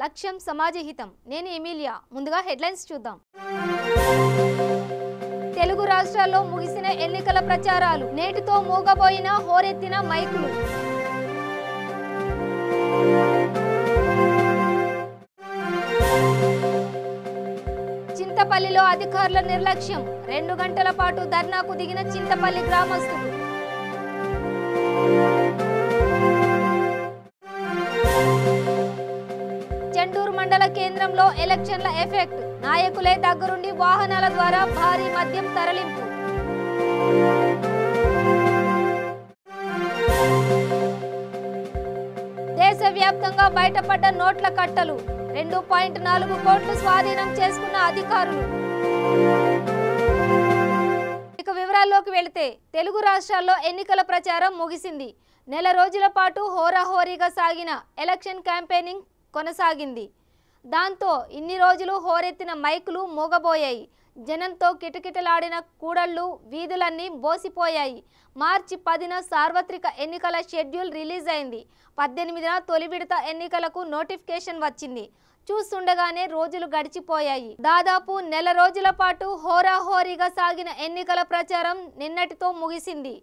లక్ష్యం సమాజహితం. నేను ఎమిలియా. ముందుగా హెడ్లైన్స్ చూద్దాం. తెలుగు రాష్ట్రాల్లో ముగిసిన ఎన్నికల ప్రచారాలు. నేటితో మూగబోయిన హోరెత్తిన మైకులు. చింతపల్లిలో అధికారుల నిర్లక్ష్యం. 2 గంటల పాటు ధర్నాకు దిగిన చింతపల్లి గ్రామస్తులు. చెండూరు మండల కేంద్రంలో ఎలక్షన్ల ఎఫెక్ట్. నాయకులే దగ్గరుండి వాహనాల ద్వారా భారీ మద్యం తరలింపు. దేశవ్యాప్తంగా బయటపడ్డ నోట్ల కట్టలు. 2.4 కోట్లు స్వాధీనం చేసుకున్న అధికారులు. ఇక వివరాల్లోకి వెళితే తెలుగు రాష్ట్రాల్లో ఎన్నికల ప్రచారం ముగిసింది. నెల రోజుల పాటు హోరాహోరీగా సాగిన ఎలక్షన్ క్యాంపెయినింగ్ కొనసాగింది. దాంతో ఇన్ని రోజులు హోరెత్తిన మైకులు మూగబోయాయి. జనంతో కిటకిటలాడిన కూడళ్లు, వీధులన్నీ బోసిపోయాయి. మార్చి 10న సార్వత్రిక ఎన్నికల షెడ్యూల్ రిలీజ్ అయింది. 18న తొలి విడత ఎన్నికలకు నోటిఫికేషన్ వచ్చింది. చూస్తుండగానే రోజులు గడిచిపోయాయి. దాదాపు నెల రోజుల పాటు హోరాహోరీగా సాగిన ఎన్నికల ప్రచారం నిన్నటితో ముగిసింది.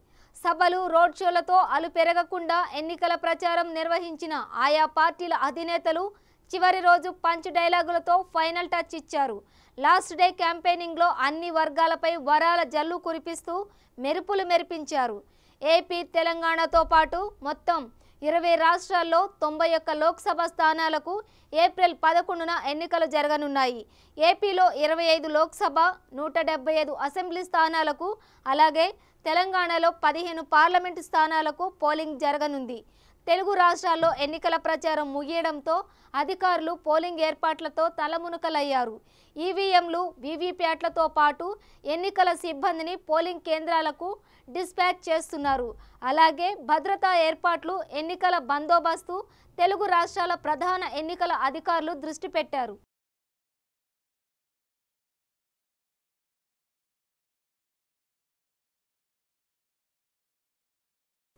సభలు, రోడ్ షోలతో అలు పెరగకుండా ఎన్నికల ప్రచారం నిర్వహించిన ఆయా పార్టీల అధినేతలు చివరి రోజు పంచ్ డైలాగులతో ఫైనల్ టచ్ ఇచ్చారు. లాస్ట్ డే క్యాంపెయినింగ్లో అన్ని వర్గాలపై వరాల జల్లు కురిపిస్తూ మెరుపులు మెరిపించారు. ఏపీ, తెలంగాణతో పాటు మొత్తం 20 రాష్ట్రాల్లో 91 లోక్సభ స్థానాలకు ఏప్రిల్ 11న ఎన్నికలు జరగనున్నాయి. ఏపీలో 25 లోక్సభ, 175 అసెంబ్లీ స్థానాలకు, అలాగే తెలంగాణలో 15 పార్లమెంటు స్థానాలకు పోలింగ్ జరగనుంది. తెలుగు రాష్ట్రాల్లో ఎన్నికల ప్రచారం ముగియడంతో అధికారులు పోలింగ్ ఏర్పాట్లతో తలమునకలయ్యారు. ఈవీఎంలు, వీవీప్యాట్లతో పాటు ఎన్నికల సిబ్బందిని పోలింగ్ కేంద్రాలకు డిస్పాచ్ చేస్తున్నారు. అలాగే భద్రతా ఏర్పాట్లు, ఎన్నికల బందోబస్తు తెలుగు రాష్ట్రాల ప్రధాన ఎన్నికల అధికారులు దృష్టి పెట్టారు.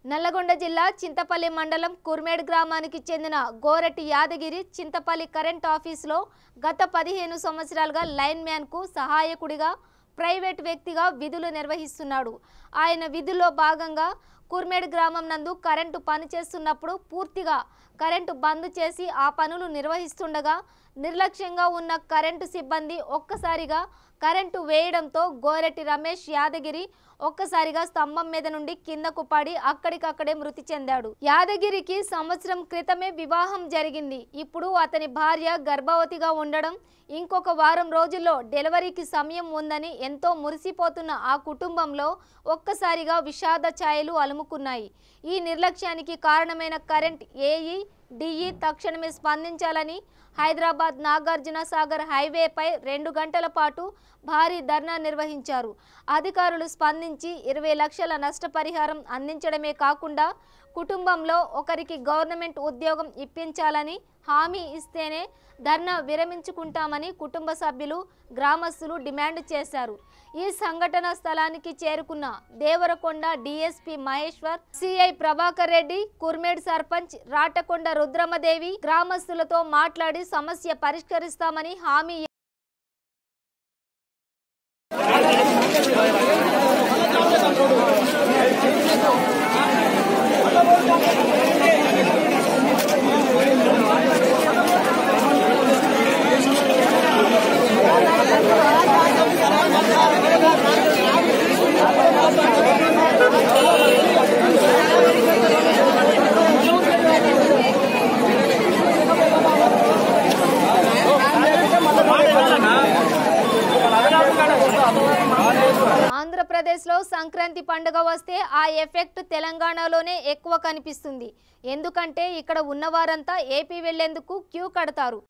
నల్లగొండ జిల్లా చింతపల్లి మండలం కుర్మేడ్ గ్రామానికి చెందిన గోరెట్టి యాదగిరి చింతపల్లి కరెంట్ ఆఫీసులో గత 15 సంవత్సరాలుగా లైన్ మ్యాన్కు సహాయకుడిగా ప్రైవేట్ వ్యక్తిగా విధులు నిర్వహిస్తున్నాడు. ఆయన విధుల్లో భాగంగా కుర్మేడ్ గ్రామం నందు కరెంటు పనిచేస్తున్నప్పుడు పూర్తిగా కరెంటు బంద్ చేసి ఆ పనులు నిర్వహిస్తుండగా నిర్లక్ష్యంగా ఉన్న కరెంటు సిబ్బంది ఒక్కసారిగా కరెంటు వేయడంతో గోరెట్టి రమేష్ యాదగిరి ఒక్కసారిగా స్తంభం మీద నుండి కిందకు పడి అక్కడికక్కడే మృతి చెందాడు. యాదగిరికి సంవత్సరం క్రితమే వివాహం జరిగింది. ఇప్పుడు అతని భార్య గర్భవతిగా ఉండడం, ఇంకొక వారం రోజుల్లో డెలివరీకి సమయం ఉందని ఎంతో మురిసిపోతున్న ఆ కుటుంబంలో ఒక్కసారిగా విషాద ఛాయలు అలుముకున్నాయి. ఈ నిర్లక్ష్యానికి కారణమైన కరెంట్ ఏఈ, డిఈ తక్షణమే స్పందించాలని హైదరాబాద్ నాగార్జున సాగర్ హైవేపై 2 గంటల పాటు భారీ ధర్నా నిర్వహించారు. అధికారులు స్పందించి 20 లక్షల నష్టపరిహారం అందించడమే కాకుండా కుటుంబంలో ఒకరికి గవర్నమెంట్ ఉద్యోగం ఇప్పించాలని హామీ ఇస్తేనే ధర్నా విరమించుకుంటామని కుటుంబ సభ్యులు, గ్రామస్తులు డిమాండ్ చేశారు. ఈ సంఘటన స్థలానికి చేరుకున్న దేవరకొండ డీఎస్పీ మహేశ్వర్, సిఐ ప్రభాకర్ రెడ్డి, కుర్మేడ్ సర్పంచ్ రాటకొండ రుద్రమదేవి గ్రామస్తులతో మాట్లాడి సమస్య పరిష్కరిస్తామని హామీ ఆంధ్రప్రదేశ్లో సంక్రాంతి పండుగ వస్తే ఆ ఎఫెక్ట్ తెలంగాణలోనే ఎక్కువ కనిపిస్తుంది. ఎందుకంటే ఇక్కడ ఉన్నవారంతా ఏపీ వెళ్లేందుకు క్యూ కడతారు.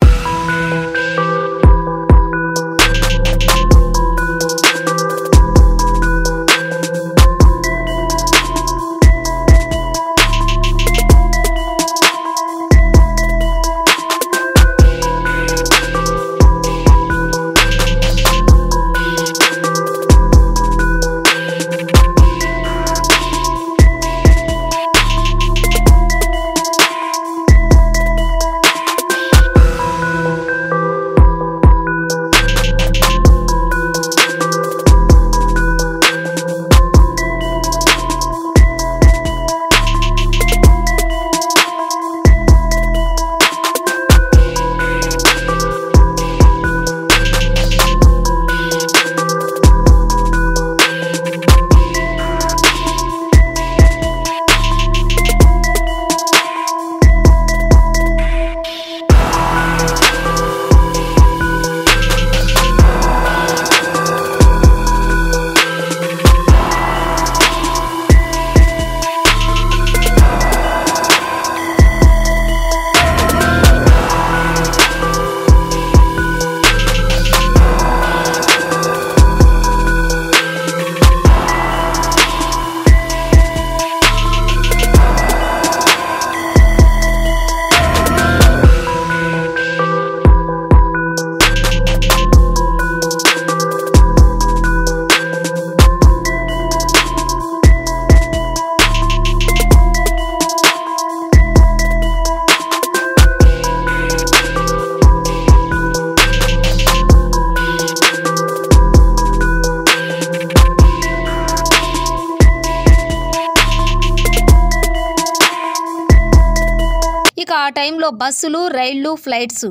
టైంలో బస్సులు, రైళ్లు, ఫ్లైట్స్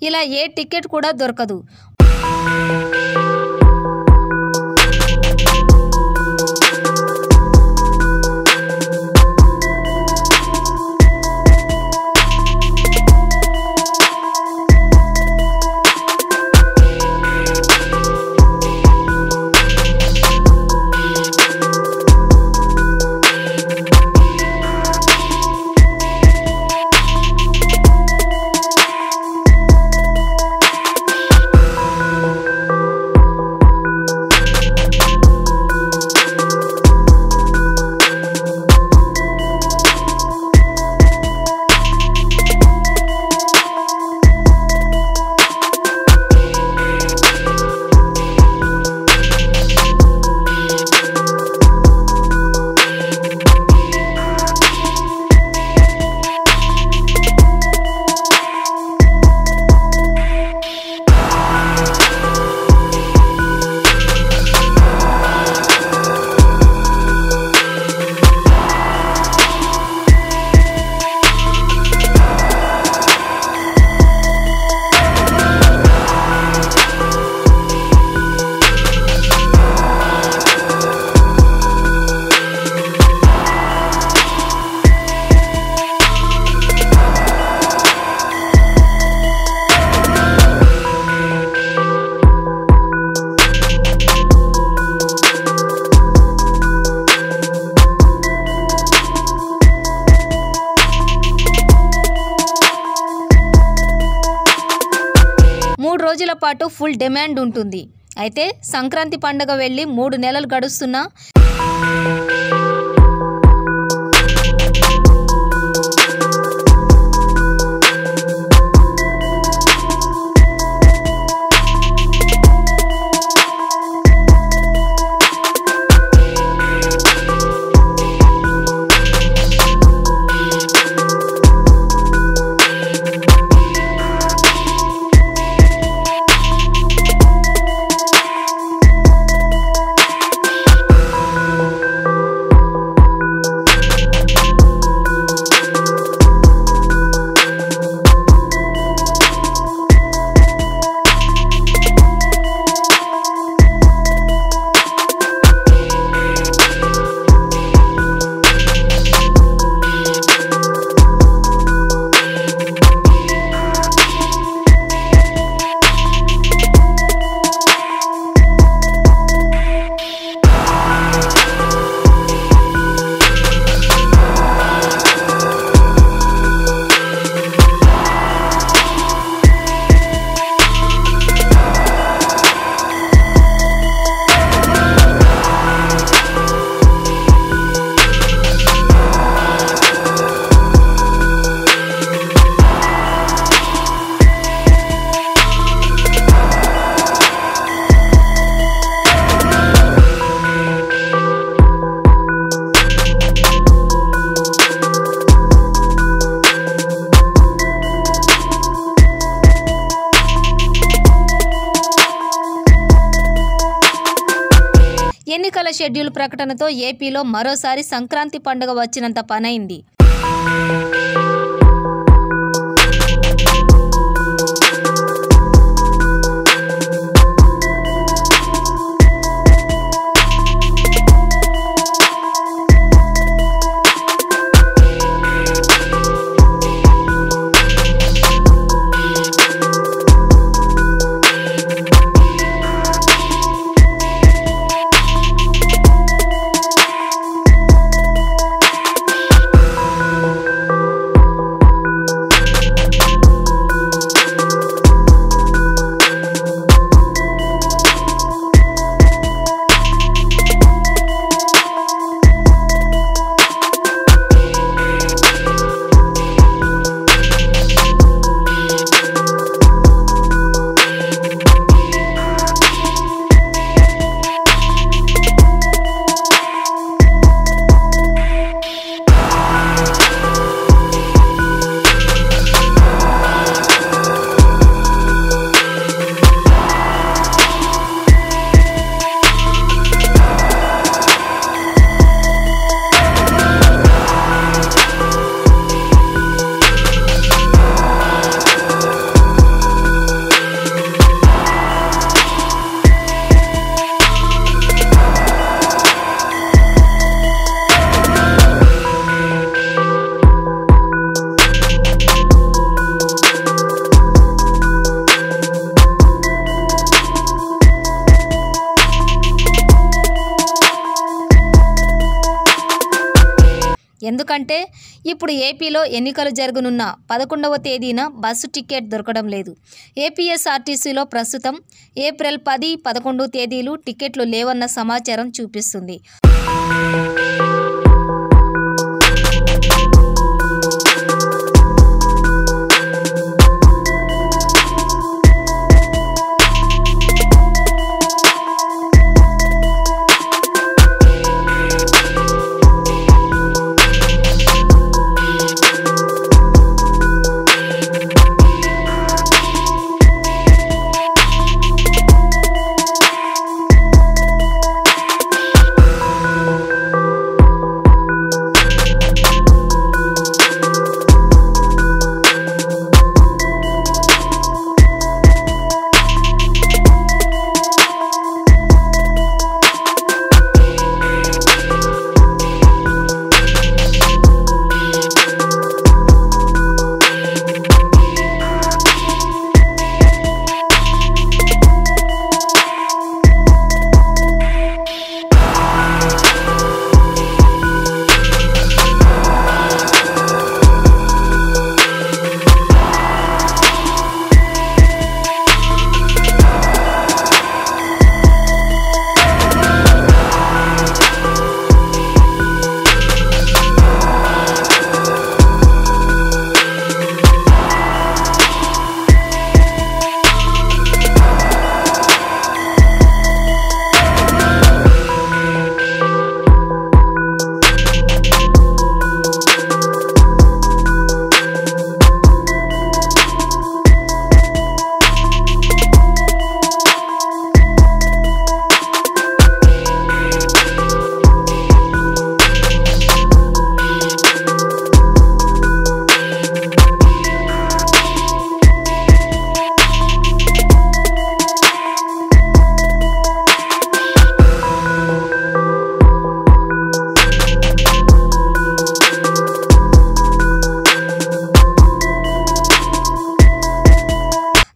ఇలా ఏ టికెట్ కూడా దొరకదు. రోజుల పాటు ఫుల్ డిమాండ్ ఉంటుంది. అయితే సంక్రాంతి పండుగ వెళ్ళి 3 నెలలు గడుస్తున్నా ఎన్నికల షెడ్యూల్ ప్రకటనతో ఏపీలో మరోసారి సంక్రాంతి పండుగ వచ్చినంత పనైంది. ఎందుకంటే ఇప్పుడు ఏపీలో ఎన్నికలు జరగనున్న 11వ తేదీన బస్సు టికెట్ దొరకడం లేదు. ఏపీఎస్ఆర్టీసీలో ప్రస్తుతం ఏప్రిల్ 10, 11 తేదీలు టికెట్లు లేవన్న సమాచారం చూపిస్తుంది.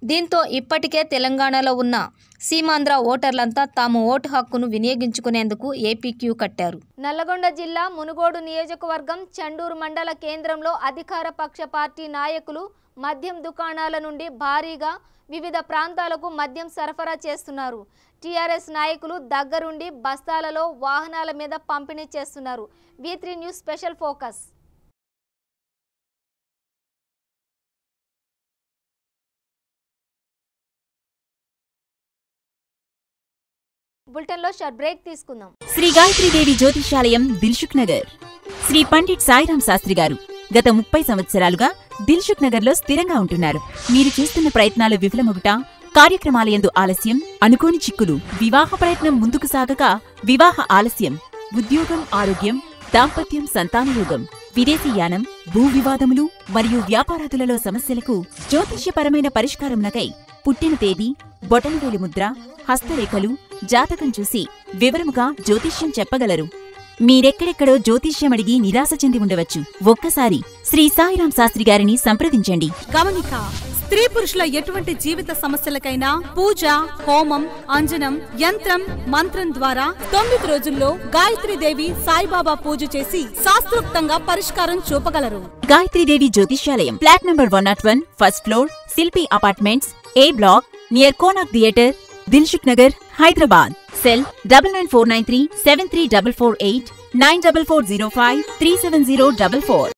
దీంతో ఇప్పటికే తెలంగాణలో ఉన్న సీమాంధ్ర ఓటర్లంతా తాము ఓటు హక్కును వినియోగించుకునేందుకు ఏపీ క్యూ కట్టారు. నల్లగొండ జిల్లా మునుగోడు నియోజకవర్గం చండూరు మండల కేంద్రంలో అధికార పక్ష పార్టీ నాయకులు మద్యం దుకాణాల నుండి భారీగా వివిధ ప్రాంతాలకు మద్యం సరఫరా చేస్తున్నారు. టీఆర్ఎస్ నాయకులు దగ్గరుండి బస్తాలలో వాహనాల మీద పంపిణీ చేస్తున్నారు. V3 news special focus. బులెటిన్లో షార్ట్ బ్రేక్ తీసుకుందాం. శ్రీ గాయత్రీదేవి జ్యోతిషాలయం, దిల్సుఖ్ నగర్. శ్రీ పండిట్ సాయిరాం శాస్త్రి గారు గత 30 సంవత్సరాలుగా దిల్సుఖ్ నగర్ లో స్థిరంగా ఉంటున్నారు. మీరు చేస్తున్న ప్రయత్నాలు విఫలమగుట, కార్యక్రమాలయందు ఆలస్యం, అనుకోని చిక్కులు, వివాహ ప్రయత్నం ముందుకు సాగక వివాహ ఆలస్యం, ఉద్యోగం, ఆరోగ్యం, దాంపత్యం, సంతానయోగం, విదేశీయానం, భూ వివాదములు మరియు వ్యాపారాదులలో సమస్యలకు జ్యోతిష్యపరమైన పరిష్కారమునకై పుట్టిన తేదీ, బొటనవేలి ముద్ర, హస్తరేఖలు, జాతకం చూసి వివరముగా జ్యోతిష్యం చెప్పగలరు. మీరెక్కడెక్కడో జ్యోతిష్యమడిగి నిరాశ చెంది ఉండవచ్చు. ఒక్కసారి శ్రీ సాయిరాం శాస్త్రి గారిని సంప్రదించండి. గమనిక: స్త్రీ పురుషుల ఎటువంటి జీవిత సమస్యలకైనా పూజ, హోమం, అంజనం, యంత్రం, మంత్రం ద్వారా 9 రోజుల్లో గాయత్రీదేవి సాయిబాబా పూజ చేసి శాస్త్రోక్తంగా పరిష్కారం చూపగలరు. గాయత్రీదేవి జ్యోతిష్యాలయం, flat number 101, first floor, Shilpi apartments, A block, near Konark theatre, Dilsukh Nagar, Hyderabad. Cell 9949373448 944053704.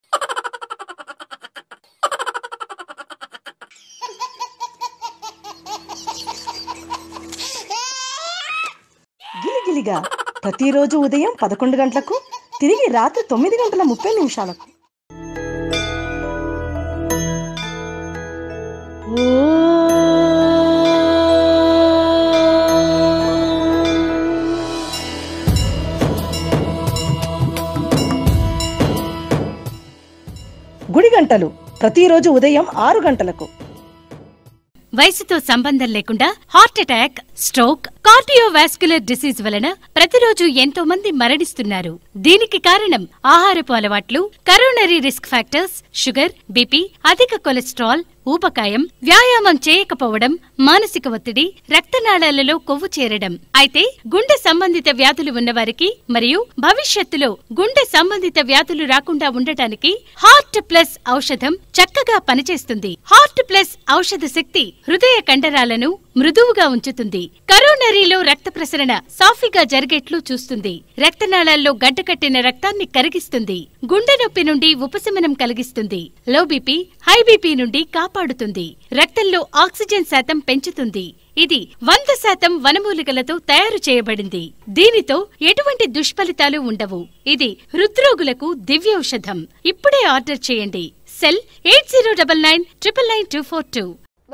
గిలిగిలిగా ప్రతిరోజు ఉదయం 11 గంటలకు, తిరిగి రాత్రి 9:30 గుడి గంటలు ప్రతిరోజు ఉదయం 6 గంటలకు. వయసుతో సంబంధం లేకుండా heart attack, stroke, cardiovascular disease వలన ప్రతిరోజు ఎంతో మంది మరణిస్తున్నారు. దీనికి కారణం ఆహారపు అలవాట్లు, coronary risk factors, sugar, BP, అధిక కొలెస్ట్రాల్, ఊబకాయం, వ్యాయామం చేయకపోవడం, మానసిక ఒత్తిడి, రక్తనాళాలలో కొవ్వు చేరడం. అయితే గుండె సంబంధిత వ్యాధులు ఉన్నవారికి మరియు భవిష్యత్తులో గుండె సంబంధిత వ్యాధులు రాకుండా ఉండటానికి హార్ట్ ప్లస్ ఔషధం చక్కగా పనిచేస్తుంది. హార్ట్ ప్లస్ ఔషధ శక్తి హృదయ కండరాలను మృదువుగా ఉంచుతుంది. కరోనరీలో రక్త ప్రసరణ సాఫీగా జరిగేట్లు చూస్తుంది. రక్తనాళాల్లో గడ్డకట్టిన రక్తాన్ని కరిగిస్తుంది. గుండె నొప్పి నుండి ఉపశమనం కలిగిస్తుంది. లో బీపీ, హై బీపీ నుండి కాపాడుతుంది. రక్తంలో ఆక్సిజన్ శాతం పెంచుతుంది. ఇది 100% వనమూలికలతో తయారు చేయబడింది. దీనితో ఎటువంటి దుష్ఫలితాలు ఉండవు. ఇది హృద్రోగులకు దివ్యౌషధం. ఇప్పుడే ఆర్డర్ చేయండి. సెల్ 8099999242.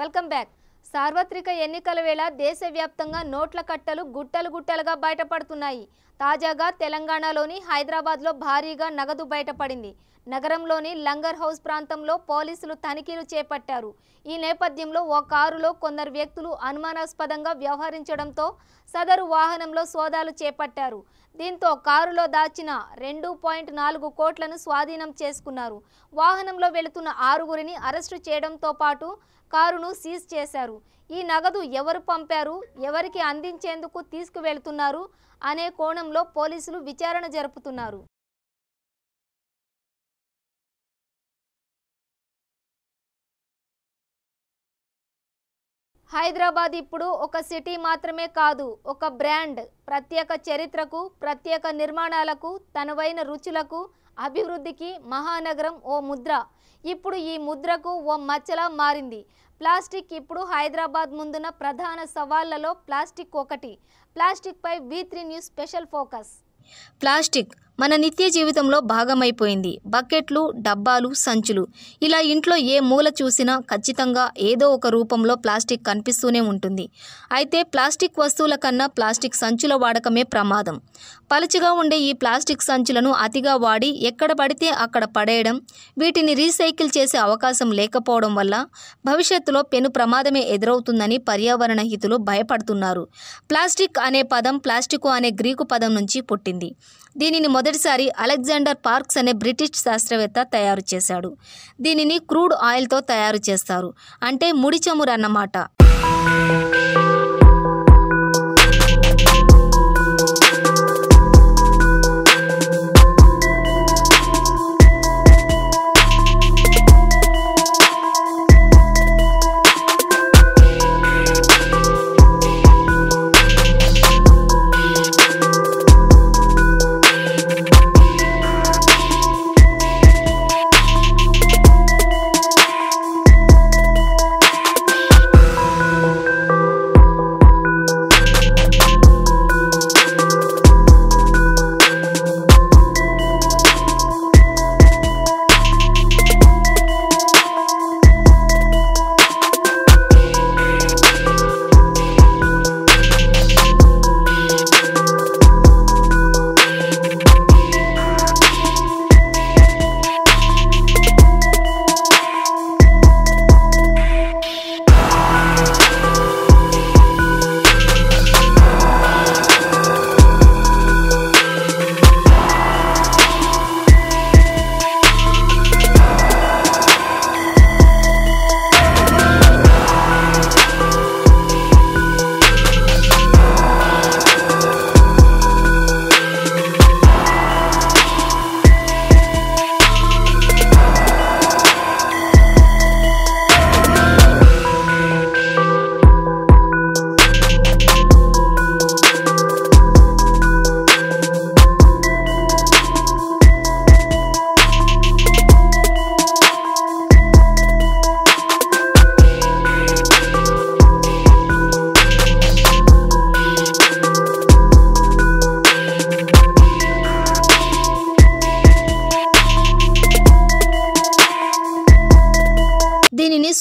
Welcome back. సార్వత్రిక ఎన్నికల వేళ దేశవ్యాప్తంగా నోట్ల కట్టలు గుట్టలు గుట్టలుగా బయటపడుతున్నాయి. తాజాగా తెలంగాణలోని హైదరాబాద్లో భారీగా నగదు బయటపడింది. నగరంలోని లంగర్ హౌస్ ప్రాంతంలో పోలీసులు తనిఖీలు చేపట్టారు. ఈ నేపథ్యంలో ఓ కారులో కొందరు వ్యక్తులు అనుమానాస్పదంగా వ్యవహరించడంతో సదరు వాహనంలో సోదాలు చేపట్టారు. దీంతో కారులో దాచిన 2.4 కోట్లను స్వాధీనం చేసుకున్నారు. వాహనంలో వెళుతున్న 6గురిని అరెస్టు చేయడంతో పాటు కారును సీజ్ చేశారు. ఈ నగదు ఎవరు పంపారు, ఎవరికి అందించేందుకు తీసుకువెళ్తున్నారు అనే కోణంలో పోలీసులు విచారణ జరుపుతున్నారు. హైదరాబాద్ ఇప్పుడు ఒక సిటీ మాత్రమే కాదు, ఒక బ్రాండ్. ప్రత్యేక చరిత్రకు, ప్రత్యేక నిర్మాణాలకు, తనవైన రుచులకు, అభివృద్ధికి మహానగరం ఓ ముద్ర. ఇప్పుడు ఈ ముద్రకు ఓ మచ్చలా మారింది. ప్లాస్టిక్ ఇప్పుడు హైదరాబాద్ ముందున్న ప్రధాన సవాళ్లలో ప్లాస్టిక్ ఒకటి. ప్లాస్టిక్ పై V3 news special focus. Plastic మన నిత్య జీవితంలో భాగమైపోయింది. బకెట్లు, డబ్బాలు, సంచులు, ఇలా ఇంట్లో ఏ మూల చూసినా ఖచ్చితంగా ఏదో ఒక రూపంలో ప్లాస్టిక్ కనిపిస్తూనే ఉంటుంది. అయితే ప్లాస్టిక్ వస్తువుల కన్నా ప్లాస్టిక్ సంచుల వాడకమే ప్రమాదం. పలుచగా ఉండే ఈ ప్లాస్టిక్ సంచులను అతిగా వాడి ఎక్కడ పడితే అక్కడ పడేయడం, వీటిని రీసైకిల్ చేసే అవకాశం లేకపోవడం వల్ల భవిష్యత్తులో పెను ప్రమాదమే ఎదురవుతుందని పర్యావరణ హితులు భయపడుతున్నారు. ప్లాస్టిక్ అనే పదం ప్లాస్టికో అనే గ్రీకు పదం నుంచి పుట్టింది. దీనిని మొదటిసారి అలెగ్జాండర్ పార్క్స్ అనే బ్రిటిష్ శాస్త్రవేత్త తయారు చేశాడు. దీనిని క్రూడ్ ఆయిల్తో తయారు చేస్తారు, అంటే ముడి చమురు అన్నమాట.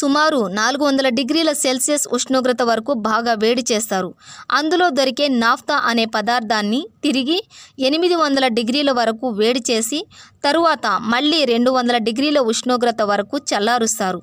సుమారు 400 డిగ్రీల సెల్సియస్ ఉష్ణోగ్రత వరకు బాగా వేడి చేస్తారు. అందులో దొరికే నాఫ్తా అనే పదార్థాన్ని తిరిగి 800 డిగ్రీల వరకు వేడి చేసి తరువాత మళ్ళీ 200 డిగ్రీల ఉష్ణోగ్రత వరకు చల్లారుస్తారు.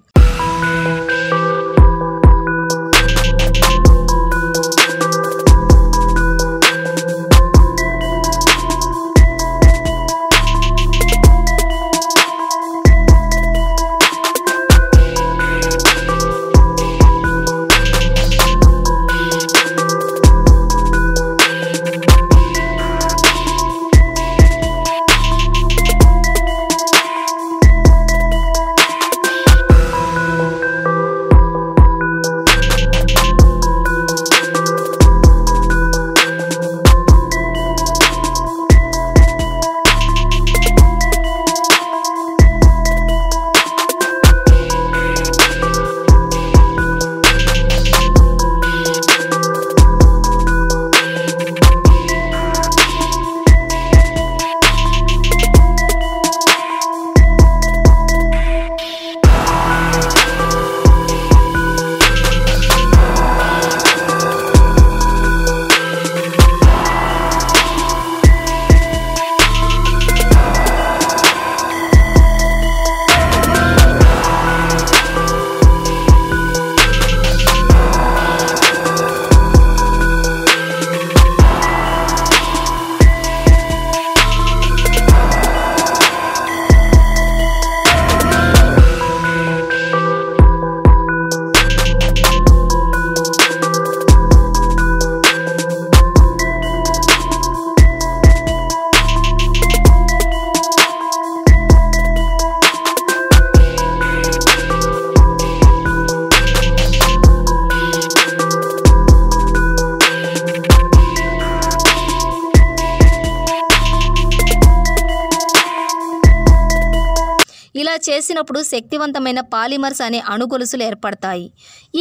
చేసినప్పుడు శక్తివంతమైన పాలిమర్స్ అనే అణుగొలుసులు ఏర్పడతాయి.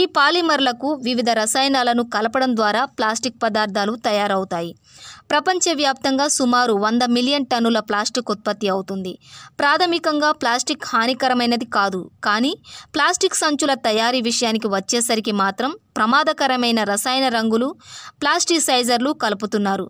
ఈ పాలిమర్లకు వివిధ రసాయనాలను కలపడం ద్వారా ప్లాస్టిక్ పదార్థాలు తయారవుతాయి. ప్రపంచవ్యాప్తంగా సుమారు 100 మిలియన్ టన్నుల ప్లాస్టిక్ ఉత్పత్తి అవుతుంది. ప్రాథమికంగా ప్లాస్టిక్ హానికరమైనది కాదు, కానీ ప్లాస్టిక్ సంచుల తయారీ విషయానికి వచ్చేసరికి మాత్రం ప్రమాదకరమైన రసాయన రంగులు, ప్లాస్టిసైజర్లు కలుపుతున్నారు.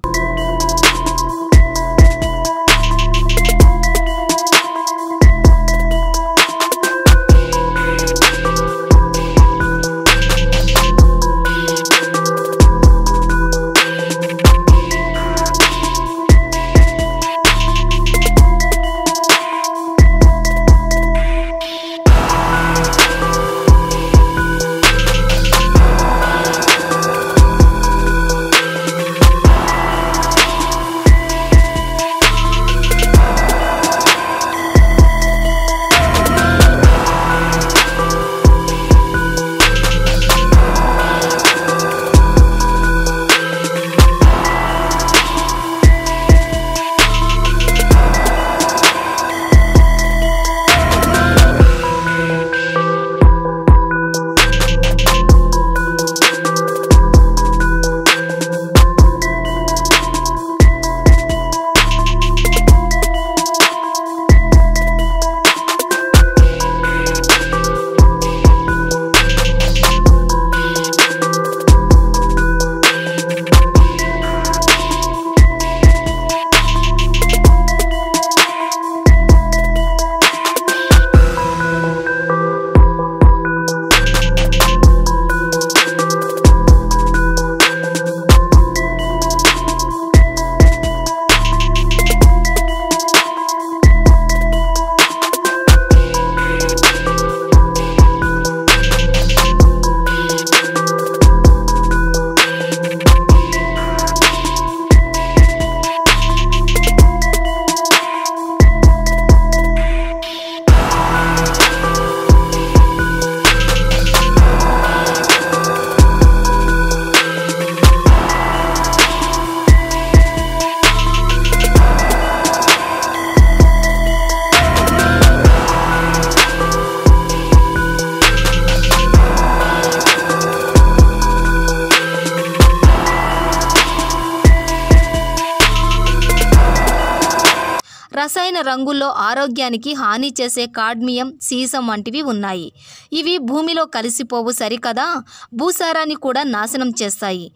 రసాయన రంగుల్లో ఆరోగ్యానికి హాని చేసే కాడ్మియం, సీసం వంటివి ఉన్నాయి. ఇవి భూమిలో కలిసిపోవు సరికదా, భూసారాన్ని కూడా నాశనం చేస్తాయి.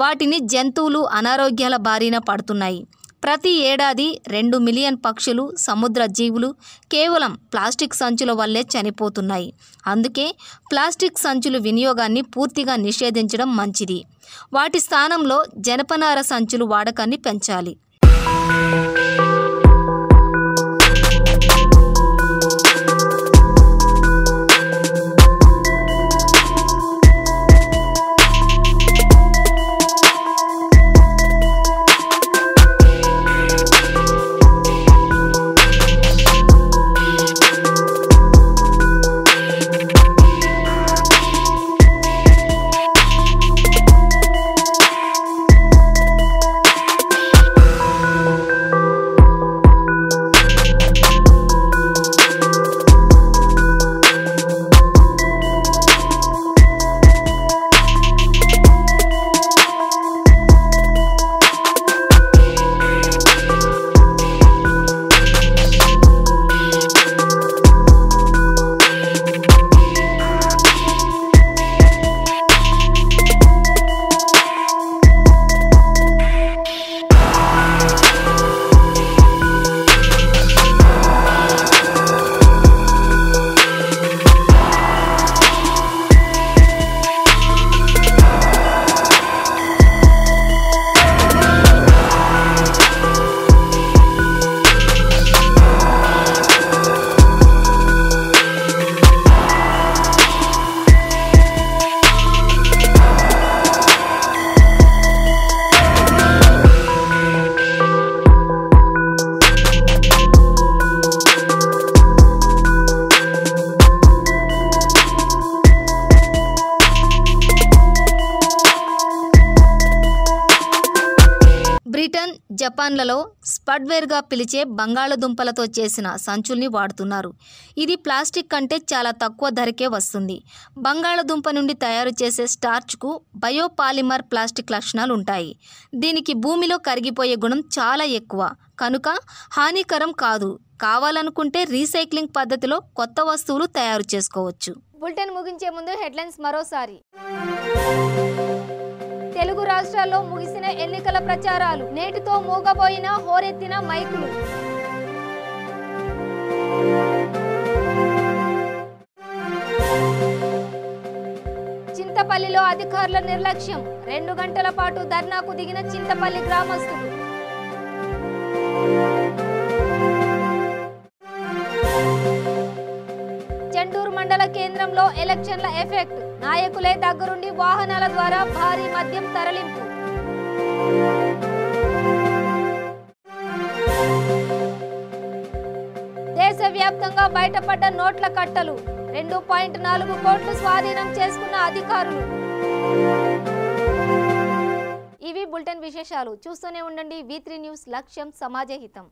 వాటిని జంతువులు అనారోగ్యాల బారిన పడుతున్నాయి. ప్రతి ఏడాది 2 మిలియన్ పక్షులు, సముద్ర జీవులు కేవలం ప్లాస్టిక్ సంచుల వల్లే చనిపోతున్నాయి. అందుకే ప్లాస్టిక్ సంచుల వినియోగాన్ని పూర్తిగా నిషేధించడం మంచిది. వాటి స్థానంలో జనపనార సంచులు వాడకాన్ని పెంచాలి. బ్రిటన్, జపాన్లలో స్పడ్వేర్గా పిలిచే బంగాళదుంపలతో చేసిన సంచుల్ని వాడుతున్నారు. ఇది ప్లాస్టిక్ కంటే చాలా తక్కువ ధరకే వస్తుంది. బంగాళదుంప నుండి తయారు చేసే స్టార్చ్కు బయోపాలిమర్ ప్లాస్టిక్ లక్షణాలు ఉంటాయి. దీనికి భూమిలో కరిగిపోయే గుణం చాలా ఎక్కువ, కనుక హానికరం కాదు. కావాలనుకుంటే రీసైక్లింగ్ పద్ధతిలో కొత్త వస్తువులు తయారు చేసుకోవచ్చు. బులెటిన్ ముగించే ముందు హెడ్లైన్స్ మరోసారి. తెలుగు రాష్ట్రాల్లో ముగిసిన ఎన్నికల ప్రచారాలు, నేటితో మూగబోయిన హోరెత్తిన మైకులు. చింతపల్లిలో అధికారుల నిర్లక్ష్యం, 2 గంటల పాటు ధర్నాకు దిగిన చింతపల్లి గ్రామస్తులు. చెండూరు మండల కేంద్రంలో ఎలక్షన్ల ఎఫెక్ట్, నాయకులే దగ్గరుండి వాహనాల ద్వారా భారీ మద్యం తరలింపు. దేశవ్యాప్తంగా బయటపడ్డ నోట్ల కట్టలు, 2.4 కోట్లు స్వాధీనం చేసుకున్న అధికారులు. ఇవి బులెటిన్ విశేషాలు. చూస్తూనే ఉండండి V3 న్యూస్, లక్ష్యం సమాజహితం.